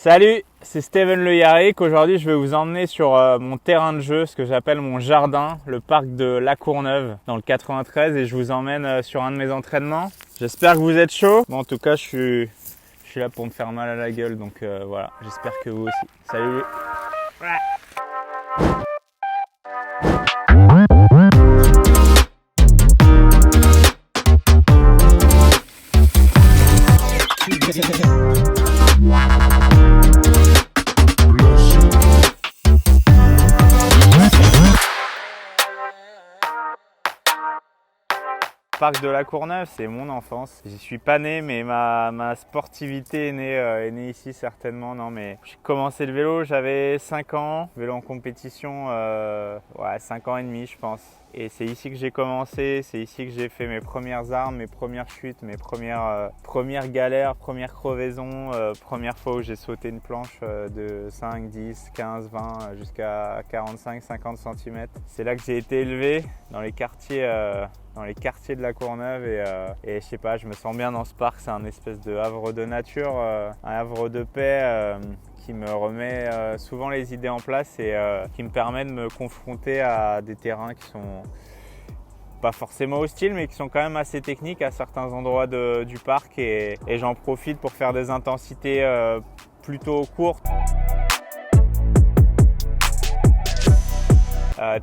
Salut, c'est Steven Le Yarrick. Aujourd'hui, je vais vous emmener sur mon terrain de jeu, ce que j'appelle mon jardin, le parc de La Courneuve, dans le 93, et je vous emmène sur un de mes entraînements. J'espère que vous êtes chaud. Bon, en tout cas, je suis là pour me faire mal à la gueule, donc voilà, j'espère que vous aussi. Salut. Le parc de La Courneuve, c'est mon enfance. J'y suis pas né, mais ma sportivité est née ici certainement. Non, mais j'ai commencé le vélo, j'avais 5 ans, vélo en compétition, 5 ans et demi je pense. Et c'est ici que j'ai commencé, c'est ici que j'ai fait mes premières armes, mes premières chutes, mes premières galères, premières crevaisons, première fois où j'ai sauté une planche de 5, 10, 15, 20 jusqu'à 45, 50 cm. C'est là que j'ai été élevé dans les quartiers de La Courneuve et je sais pas, je me sens bien dans ce parc. C'est un espèce de havre de nature, un havre de paix qui me remet souvent les idées en place et qui me permet de me confronter à des terrains qui sont pas forcément hostiles, mais qui sont quand même assez techniques à certains endroits du parc et j'en profite pour faire des intensités plutôt courtes.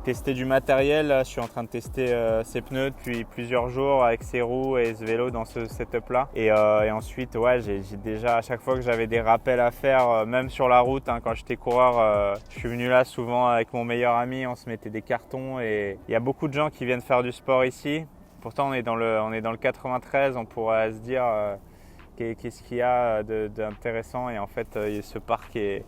Tester du matériel, là, je suis en train de tester ces pneus depuis plusieurs jours avec ces roues et ce vélo dans ce setup là et ensuite j'ai déjà à chaque fois que j'avais des rappels à faire même sur la route quand j'étais coureur, je suis venu là souvent avec mon meilleur ami, on se mettait des cartons et il y a beaucoup de gens qui viennent faire du sport ici. Pourtant on est dans le 93, on pourrait se dire qu'est-ce qu'il y a d'intéressant et en fait ce parc est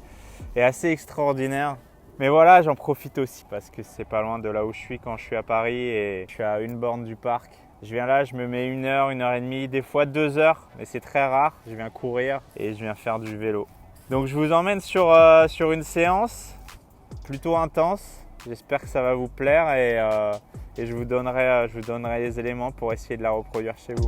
assez extraordinaire. Mais voilà, j'en profite aussi parce que c'est pas loin de là où je suis quand je suis à Paris et je suis à une borne du parc. Je viens là, je me mets 1 heure, 1 heure et demie, des fois 2 heures, mais c'est très rare. Je viens courir et je viens faire du vélo. Donc je vous emmène sur une séance plutôt intense. J'espère que ça va vous plaire et je vous donnerai les éléments pour essayer de la reproduire chez vous.